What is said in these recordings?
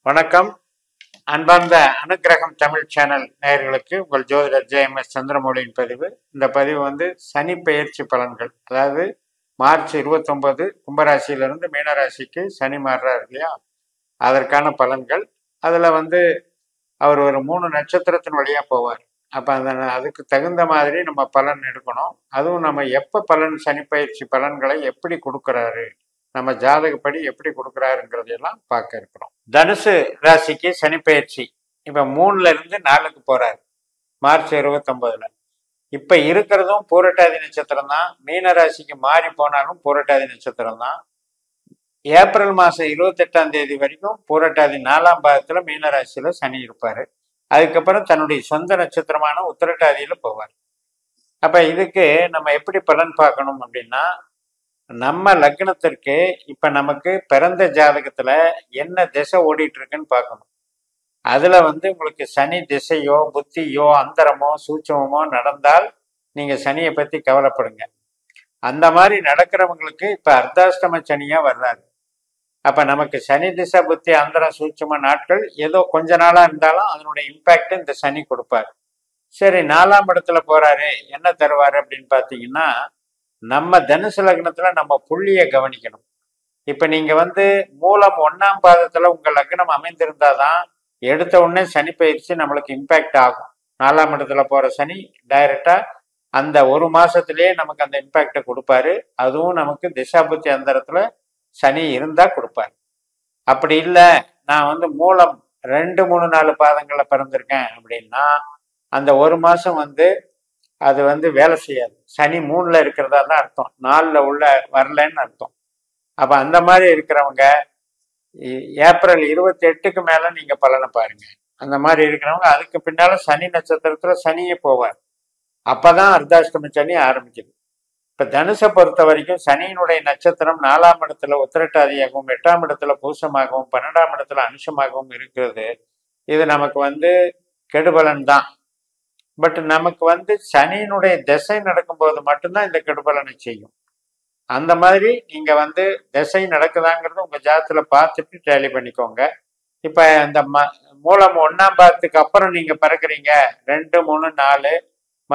வணக்கம். அன்பார்ந்த அனுக்கிரகம் தமிழ் சேனல் நேயர்களுக்கு உங்கள் ஜோதிடர் ஜே.எம்.எஸ். சந்திரமௌலியின் பதிவு. இந்த பதிவு சனி பெயர்ச்சி பலன்கள், அதாவது மார்ச் 29 கும்பராசியிலிருந்து மீனராசிக்கு சனி மாறுறாரு இல்லையா, அதற்கான பலன்கள். அதில் அவர் ஒரு 3 நட்சத்திரத்தின் வழியாக போவார். அப்போ அதுக்கு தகுந்த மாதிரி நம்ம பலன் எடுக்கணும். அதுவும் நம்ம எப்போ சனி பயிற்சி பலன்களை எப்படி கொடுக்குறாரு, நம்ம ஜாதகப்படி எப்படி கொடுக்குறாருங்கிறதையெல்லாம் பார்க்க இருக்கிறோம். தனுசு ராசிக்கு சனி பயிற்சி இப்போ 3ல இருந்து 4க்கு போறாரு மார்ச் 29. இப்போ இருக்கிறதும் பூரட்டாதி நட்சத்திரம் தான். மீன ராசிக்கு மாறி போனாலும் பூரட்டாதி நட்சத்திரம் தான். ஏப்ரல் மாதம் 28ஆம் தேதி வரைக்கும் பூரட்டாதி 4ஆம் பாகத்தில் மீனராசியில் சனி இருப்பார். அதுக்கப்புறம் தன்னுடைய சொந்த நட்சத்திரமான உத்திரட்டாதியில் போவார். அப்போ இதுக்கு நம்ம எப்படி பலன் பார்க்கணும் அப்படின்னா, நம்ம லக்னத்திற்கு இப்போ நமக்கு பிறந்த ஜாதகத்தில் என்ன திசை ஓடிட்டு இருக்குன்னு பார்க்கணும். அதில் உங்களுக்கு சனி திசையோ புத்தியோ அந்தரமோ சூட்சமோ நடந்தால் நீங்கள் சனியை பற்றி கவலைப்படுங்க. அந்த மாதிரி நடக்கிறவங்களுக்கு இப்போ அர்த்தாஷ்டம சனியாக வர்றாரு. அப்போ நமக்கு சனி திசை புத்தி அந்தரம் சூட்சம நாட்கள் ஏதோ கொஞ்ச நாளாக இருந்தாலும் அதனுடைய இம்பேக்ட் இந்த சனி கொடுப்பார். சரி, 4ஆம் இடத்துல போகிறாரு, என்ன தருவார் அப்படின்னு பார்த்தீங்கன்னா, நம்ம தனுசு லக்னத்தில் நம்ம புள்ளியை கவனிக்கணும். இப்போ நீங்கள் மூலம் 1ஆம் பாதத்தில் உங்கள் லக்னம் அமைந்திருந்தாதான் எடுத்த உடனே சனி பயிற்சி நம்மளுக்கு இம்பேக்ட் ஆகும். 4ஆம் இடத்துல போகிற சனி டைரக்டாக அந்த ஒரு மாதத்துலேயே நமக்கு அந்த இம்பேக்டை கொடுப்பாரு. அதுவும் நமக்கு திசாபுத்தி அந்தரத்தில் சனி இருந்தால் கொடுப்பாரு. அப்படி இல்லை, நான் மூலம் 2, 3, 4 பாதங்களில் பிறந்திருக்கேன் அப்படின்னா அந்த ஒரு மாதம் அது வேலை செய்யாது. சனி 3ல இருக்கிறதா தான் அர்த்தம், 4ல் உள்ள வரலன்னு அர்த்தம். அப்போ அந்த மாதிரி இருக்கிறவங்க ஏப்ரல் 28க்கு மேலே நீங்கள் பலனை பாருங்க. அந்த மாதிரி இருக்கிறவங்க அதுக்கு பின்னால் சனி நட்சத்திரத்தில் சனியே போவார். அப்போ தான் அர்த்தாஷ்டம சனி ஆரம்பிக்குது. இப்போ தனுசை பொறுத்த வரைக்கும் சனியினுடைய நட்சத்திரம் 4ஆம் இடத்துல உத்திரட்டாதியாகவும் 8ஆம் இடத்துல பூசமாகவும் 12ஆம் இடத்துல அனுஷமாகவும் இருக்கிறது. இது நமக்கு கெடுபலன் தான். பட் நமக்கு சனியினுடைய திசை நடக்கும்போது மட்டும்தான் இந்த கெடுபலனை செய்யும். அந்த மாதிரி நீங்கள் திசை நடக்குதாங்கிறது உங்கள் ஜாதகத்தில் பார்த்துட்டு டேலி பண்ணிக்கோங்க. இப்போ இந்த மூலம் 1ஆம் பாதத்துக்கு அப்புறம் நீங்கள் பிறக்கிறீங்க 2, 3, 4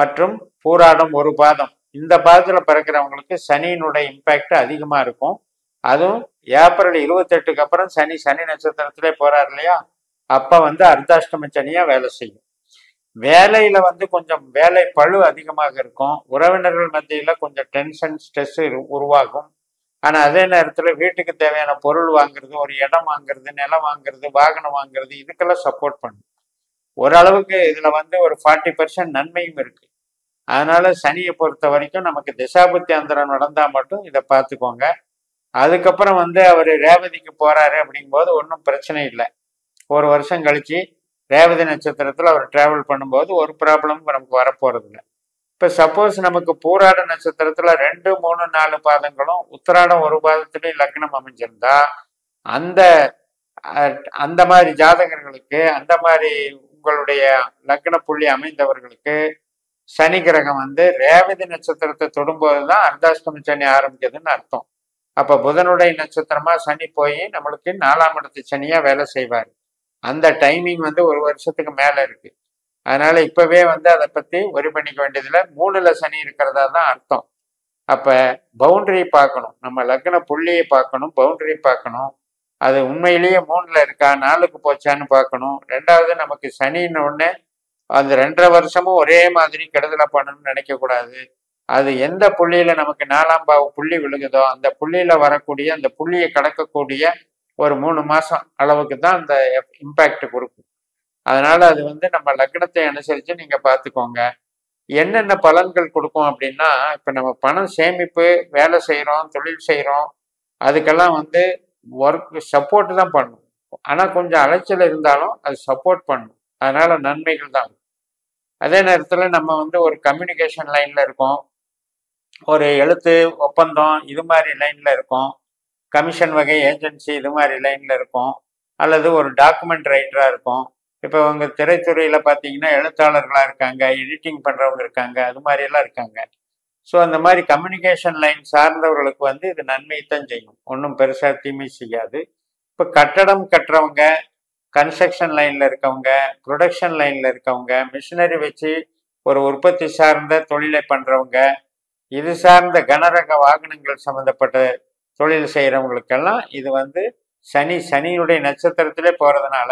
மற்றும் பூராடம் 1 பாதம், இந்த பாதத்தில் பிறக்கிறவங்களுக்கு சனியினுடைய இம்பேக்ட் அதிகமாக இருக்கும். அதுவும் ஏப்ரல் 28க்கு அப்புறம் சனி நட்சத்திரத்திலே போகிறார் இல்லையா, அப்போ அர்த்தாஷ்டம சனியாக வேலை செய்யும். வேலையில் கொஞ்சம் வேலை பளு அதிகமாக இருக்கும். உறவினர்கள் மத்தியில் கொஞ்சம் டென்ஷன் ஸ்ட்ரெஸ் உருவாகும். ஆனால் அதே நேரத்தில் வீட்டுக்கு தேவையான பொருள் வாங்குறது, ஒரு இடம் வாங்குறது, நிலம் வாங்குறது, வாகனம் வாங்குறது, இதுக்கெல்லாம் சப்போர்ட் பண்ணும். ஓரளவுக்கு இதில் ஒரு 40% நன்மையும் இருக்குது. அதனால சனியை பொறுத்த வரைக்கும் நமக்கு திசாபுத்தி அந்தரம் நடந்தால் மட்டும் இதை பார்த்துக்கோங்க. அதுக்கப்புறம் அவர் ரேவதிக்கு போகிறாரு அப்படிங்கும்போது ஒன்றும் பிரச்சனை இல்லை. ஒரு வருஷம் கழிச்சு ரேவதி நட்சத்திரத்தில் அவர் டிராவல் பண்ணும்போது ஒரு ப்ராப்ளமும் நமக்கு வரப்போகிறது இல்லை. இப்போ சப்போஸ் நமக்கு பூராட நட்சத்திரத்தில் 2, 3, 4 பாதங்களும் உத்திராடம் 1 பாதத்துலேயும் லக்னம் அமைஞ்சிருந்தா அந்த மாதிரி ஜாதகர்களுக்கு, அந்த மாதிரி உங்களுடைய லக்ன புள்ளி அமைந்தவர்களுக்கு சனி கிரகம் ரேவதி நட்சத்திரத்தை தொடும்போது தான் அர்த்தாஷ்டம சனி ஆரம்பிக்குதுன்னு அர்த்தம். அப்போ புதனுடைய நட்சத்திரமா சனி போய் நம்மளுக்கு 4ஆம் இடத்து சனியா வேலை செய்வார். அந்த டைமிங் ஒரு வருஷத்துக்கு மேலே இருக்கு. அதனால இப்பவே அதை பற்றி ஒரி பண்ணிக்க வேண்டியதில்லை. 3ல சனி இருக்கிறதா தான் அர்த்தம். அப்போ பவுண்டரி பார்க்கணும், நம்ம லக்ன புள்ளியை பார்க்கணும், பவுண்டரி பார்க்கணும். அது உண்மையிலேயே 3ல இருக்கா 4க்கு போச்சான்னு பார்க்கணும். 2வது நமக்கு சனின்னு ஒன்று அந்த 2.5 வருஷமும் ஒரே மாதிரி கெடுதலை பண்ணணும்னு நினைக்கக்கூடாது. அது எந்த புள்ளியில நமக்கு 4ஆம் பாவ புள்ளி விழுகுதோ அந்த புள்ளியில வரக்கூடிய, அந்த புள்ளியை கடக்கக்கூடிய ஒரு 3 மாதம் அளவுக்கு தான் அந்த இம்பேக்ட் கொடுக்கும். அதனால அது நம்ம லக்னத்தை அனுசரித்து நீங்கள் பார்த்துக்கோங்க. என்னென்ன பலன்கள் கொடுக்கும் அப்படின்னா, இப்போ நம்ம பணம் சேமிப்பு, வேலை செய்கிறோம், தொழில் செய்கிறோம், அதுக்கெல்லாம் ஒர்க் சப்போர்ட் தான் பண்ணும். ஆனால் கொஞ்சம் அலைச்சல் இருந்தாலும் அது சப்போர்ட் பண்ணும். அதனால நன்மைகள் தான். அதே நேரத்தில் நம்ம ஒரு கம்யூனிகேஷன் லைனில் இருக்கோம், ஒரு எழுத்து ஒப்பந்தம் இது மாதிரி லைனில் இருக்கோம், கமிஷன் வகை ஏஜென்சி இது மாதிரி லைனில் இருக்கும், அல்லது ஒரு டாக்குமெண்ட் ரைட்டராக இருக்கும். இப்போ உங்கள் திரைத்துறையில் பார்த்தீங்கன்னா எழுத்தாளர்களாக இருக்காங்க, எடிட்டிங் பண்ணுறவங்க இருக்காங்க, அது மாதிரியெல்லாம் இருக்காங்க. ஸோ அந்த மாதிரி கம்யூனிகேஷன் லைன் சார்ந்தவர்களுக்கு இது நன்மை தான் செய்யும், ஒன்றும் பெருசாக தீமை செய்யாது. இப்போ கட்டடம் கட்டுறவங்க, கன்ஸ்ட்ரக்ஷன் லைனில் இருக்கவங்க, ப்ரொடக்ஷன் லைனில் இருக்கவங்க, மிஷினரி வச்சு ஒரு உற்பத்தி சார்ந்த தொழிலை பண்ணுறவங்க, இது சார்ந்த கனரக வாகனங்கள் சம்மந்தப்பட்ட தொழில் செய்கிறவங்களுக்கெல்லாம் இது வந்து சனியுடைய நட்சத்திரத்திலே போகிறதுனால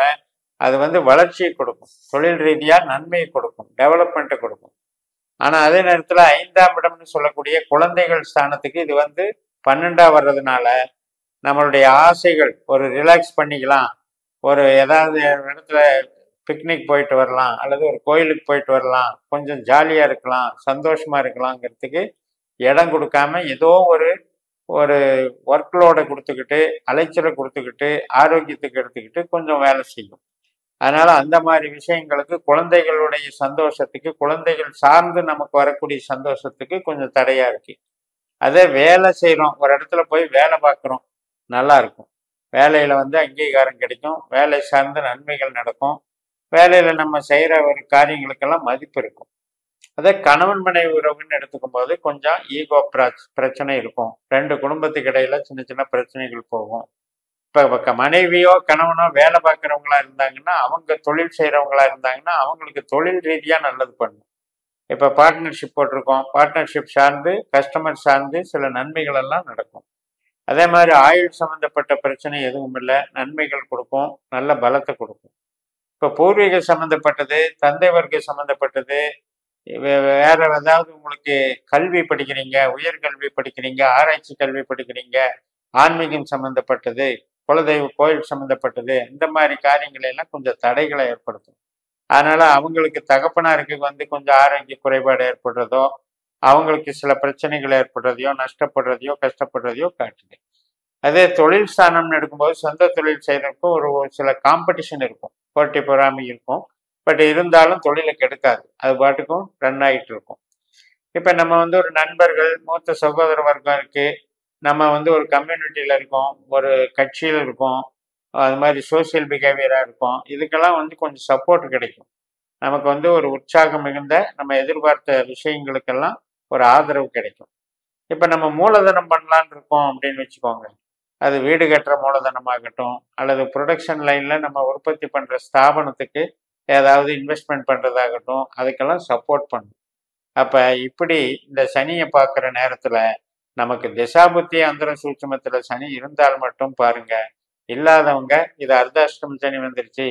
அது வந்து வளர்ச்சியை கொடுக்கும், தொழில் ரீதியாக நன்மையை கொடுக்கும், டெவலப்மெண்ட்டை கொடுக்கும். ஆனால் அதே நேரத்தில் 5ஆம் இடம்னு சொல்லக்கூடிய குழந்தைகள் ஸ்தானத்துக்கு இது வந்து 12ஆ வர்றதுனால நம்மளுடைய ஆசைகள், ஒரு ரிலாக்ஸ் பண்ணிக்கலாம், ஒரு ஏதாவது இடத்துல பிக்னிக் போயிட்டு வரலாம், அல்லது ஒரு கோயிலுக்கு போயிட்டு வரலாம், கொஞ்சம் ஜாலியாக இருக்கலாம், சந்தோஷமா இருக்கலாங்கிறதுக்கு இடம் கொடுக்காம ஏதோ ஒரு ஒரு ஒர்க்லோடை கொடுத்துக்கிட்டு, அலைச்சலை கொடுத்துக்கிட்டு, ஆரோக்கியத்துக்கு எடுத்துக்கிட்டு கொஞ்சம் வேலை செய்யும். அதனால அந்த மாதிரி விஷயங்களுக்கு, குழந்தைகளுடைய சந்தோஷத்துக்கு, குழந்தைகள் சார்ந்து நமக்கு வரக்கூடிய சந்தோஷத்துக்கு கொஞ்சம் தடையா இருக்கு. அதே வேலை செய்கிறோம், ஒரு இடத்துல போய் வேலை பார்க்குறோம், நல்லா இருக்கும், வேலையில வந்து அங்கீகாரம் கிடைக்கும், வேலை சார்ந்த நன்மைகள் நடக்கும், வேலையில நம்ம செய்கிற ஒரு காரியங்களுக்கெல்லாம் மதிப்பு இருக்கும். அதே கணவன் மனைவி உறவுன்னு எடுத்துக்கும் போது கொஞ்சம் ஈகோ பிரச்சனை இருக்கும், 2 குடும்பத்துக்கு இடையில சின்ன சின்ன பிரச்சனைகள் போகும். இப்போ மனைவியோ கணவனோ வேலை பார்க்குறவங்களா இருந்தாங்கன்னா, அவங்க தொழில் செய்கிறவங்களா இருந்தாங்கன்னா அவங்களுக்கு தொழில் ரீதியாக நல்லது பண்ணும். இப்போ பார்ட்னர்ஷிப் போட்டிருக்கோம், பார்ட்னர்ஷிப் சார்ந்து கஸ்டமர் சார்ந்து சில நன்மைகள் எல்லாம் நடக்கும். அதே மாதிரி ஆயுள் சம்மந்தப்பட்ட பிரச்சனை எதுவும் இல்லை, நன்மைகள் கொடுக்கும், நல்ல பலத்தை கொடுக்கும். இப்போ பூர்வீக சம்மந்தப்பட்டது, தந்தை வர்க்க சம்மந்தப்பட்டது, வேற ஏதாவது உங்களுக்கு கல்வி படிக்கிறீங்க, உயர்கல்வி படிக்கிறீங்க, ஆராய்ச்சி கல்வி படிக்கிறீங்க, ஆன்மீகம் சம்மந்தப்பட்டது, குலதெய்வ கோயில் சம்மந்தப்பட்டது, இந்த மாதிரி காரியங்களை எல்லாம் கொஞ்சம் தடைகளை ஏற்படுத்தும். அதனால அவங்களுக்கு தகப்பனாருக்கு வந்து கொஞ்சம் ஆரோக்கிய குறைபாடு ஏற்படுறதோ, அவங்களுக்கு சில பிரச்சனைகள் ஏற்படுறதையோ, நஷ்டப்படுறதையோ, கஷ்டப்படுறதையோ காட்டுது. அதே தொழில் ஸ்தானம்னு எடுக்கும்போது சொந்த தொழில் செய்யறதுக்கும் ஒரு சில காம்படிஷன் இருக்கும், போட்டி பொறாமை இருக்கும். பட் இருந்தாலும் தொழிலை கெடுக்காது, அது பாட்டுக்கும் ரன் ஆகிட்டு இருக்கும். இப்போ நம்ம வந்து ஒரு நண்பர்கள், மூத்த சகோதர வர்க்கம் இருக்கு, நம்ம வந்து ஒரு கம்யூனிட்டியில் இருக்கோம், ஒரு கட்சியில் இருக்கோம், அது மாதிரி சோசியல் பிஹேவியராக இருக்கும், இதுக்கெல்லாம் வந்து கொஞ்சம் சப்போர்ட் கிடைக்கும். நமக்கு வந்து ஒரு உற்சாகம் மிகுந்த நம்ம எதிர்பார்த்த விஷயங்களுக்கெல்லாம் ஒரு ஆதரவு கிடைக்கும். இப்போ நம்ம மூலதனம் பண்ணலான்னு இருக்கோம் அப்படின்னு வச்சுக்கோங்க, அது வீடு கட்டுற மூலதனமாகட்டும், அல்லது ப்ரொடக்ஷன் லைனில் நம்ம உற்பத்தி பண்ணுற ஸ்தாபனத்துக்கு ஏதாவது இன்வெஸ்ட்மெண்ட் பண்ணுறதாகட்டும், அதுக்கெல்லாம் சப்போர்ட் பண்ணும். அப்போ இப்படி இந்த சனியை பார்க்குற நேரத்தில் நமக்கு திசாபுத்தி அந்தர சூட்சுமத்தில் சனி இருந்தால் மட்டும் பாருங்க, இல்லாதவங்க இது அர்த்தாஷ்டம சனி வந்துருச்சு,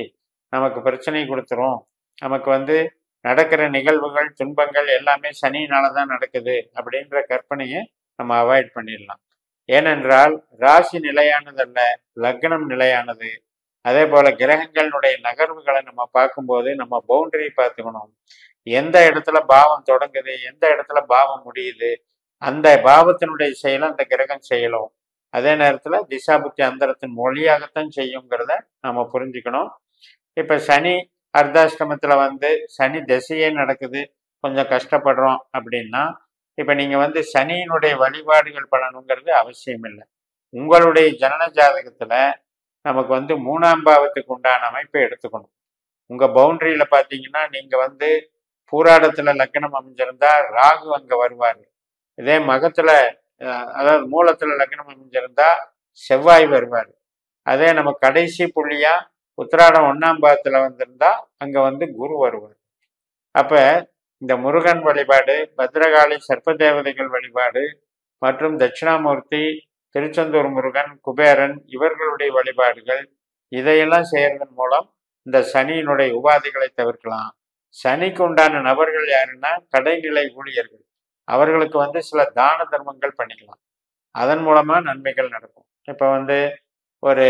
நமக்கு பிரச்சனை கொடுத்துரும், நமக்கு வந்து நடக்கிற நிகழ்வுகள் துன்பங்கள் எல்லாமே சனியினால தான் நடக்குது அப்படின்ற கற்பனையை நம்ம அவாய்ட் பண்ணிடலாம். ஏனென்றால் ராசி நிலையானதல்ல, லக்னம் நிலையானது. அதே போல கிரகங்களுடைய நகர்வுகளை நம்ம பார்க்கும்போது நம்ம பவுண்டரி பார்த்துக்கணும். எந்த இடத்துல பாவம் தொடங்குது, எந்த இடத்துல பாவம் முடியுது, அந்த பாவத்தினுடைய செயலை அந்த கிரகம் செய்யலும். அதே நேரத்துல திசாபுத்தி அந்தரத்தின் மொழியாகத்தான் செய்யுங்கிறத நம்ம புரிஞ்சுக்கணும். இப்ப சனி அர்த்தாஷ்டமத்துல வந்து சனி திசையே நடக்குது, கொஞ்சம் கஷ்டப்படுறோம் அப்படின்னா, இப்ப நீங்க வந்து சனியினுடைய வழிபாடுகள் பண்ணணுங்கிறது அவசியம் இல்லை. உங்களுடைய ஜனன ஜாதகத்துல நமக்கு வந்து 3ஆம் பாவத்துக்கு உண்டான அமைப்பை எடுத்துக்கணும். உங்க பவுண்டரியில பாத்தீங்கன்னா, நீங்க வந்து பூராடத்துல லக்னம் அமைஞ்சிருந்தா ராகு அங்க வருவாரு. இதே மகத்துல அதாவது மூலத்துல லக்னம் அமைஞ்சிருந்தா செவ்வாய் வருவார். அதே நம்ம கடைசி புள்ளியா உத்திராடம் 1ஆம் பாவத்துல வந்திருந்தா அங்க வந்து குரு வருவார். அப்ப இந்த முருகன் வழிபாடு, பத்ரகாளி சர்ப்ப தேவதைகள் வழிபாடு மற்றும் தட்சிணாமூர்த்தி, திருச்செந்தூர் முருகன், குபேரன் இவர்களுடைய வழிபாடுகள், இதையெல்லாம் செய்யறதன் மூலம் இந்த சனியினுடைய உபாதைகளை தவிர்க்கலாம். சனிக்கு உண்டான நபர்கள் யாருன்னா கடைநிலை ஊழியர்கள், அவர்களுக்கு வந்து சில தான தர்மங்கள் பண்ணிக்கலாம், அதன் மூலமா நன்மைகள் நடக்கும். இப்ப வந்து ஒரு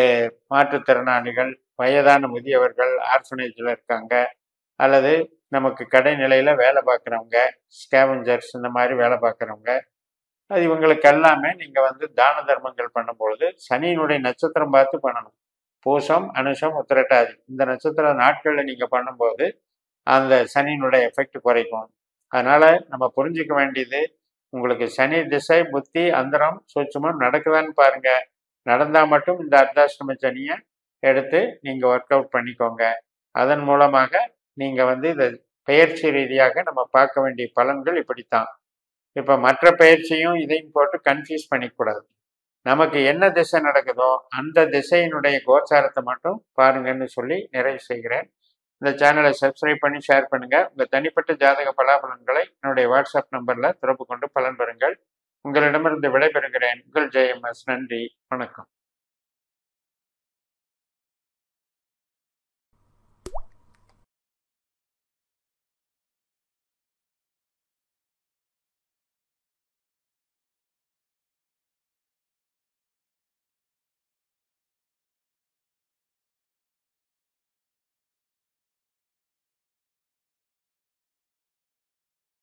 மாற்றுத்திறனாளிகள், வயதான முதியவர்கள் ஆர்ஃபனேஜில் இருக்காங்க, அல்லது நமக்கு கடைநிலையில வேலை பார்க்குறவங்க, ஸ்கேவஞ்சர்ஸ் இந்த மாதிரி வேலை பார்க்குறவங்க, அது இவங்களுக்கு எல்லாமே நீங்க வந்து தான தர்மங்கள் பண்ணும்பொழுது சனியினுடைய நட்சத்திரம் பார்த்து பண்ணணும். பூசம், அனுஷம், உத்திரட்டாதி இந்த நட்சத்திர நாட்களில் நீங்க பண்ணும்போது அந்த சனியினுடைய எஃபெக்ட் குறைக்கும். அதனால நம்ம புரிஞ்சுக்க வேண்டியது, உங்களுக்கு சனி திசை புத்தி அந்தரம் சூட்சுமம் நடக்குதான்னு பாருங்க. நடந்தா மட்டும் இந்த அர்த்தாஷ்டம சனியை எடுத்து நீங்க ஒர்க் அவுட் பண்ணிக்கோங்க. அதன் மூலமாக நீங்க வந்து இதை பெயர்ச்சி ரீதியாக நம்ம பார்க்க வேண்டிய பலன்கள் இப்படித்தான். இப்ப மற்ற பயிற்சியும் இதையும் போட்டு கன்ஃபியூஸ் பண்ணிக்கூடாது. நமக்கு என்ன திசை நடக்குதோ அந்த திசையினுடைய கோச்சாரத்தை மட்டும் பாருங்கன்னு சொல்லி நிறைவு செய்கிறேன். இந்த சேனலை சப்ஸ்கிரைப் பண்ணி ஷேர் பண்ணுங்க. உங்க தனிப்பட்ட ஜாதக பலாபலன்களை என்னுடைய வாட்ஸ்அப் நம்பர்ல தொடர்பு கொண்டு பலன் பெறுங்கள். உங்களிடமிருந்து விடைபெறுகிறேன். உங்கள் JMS. நன்றி, வணக்கம்.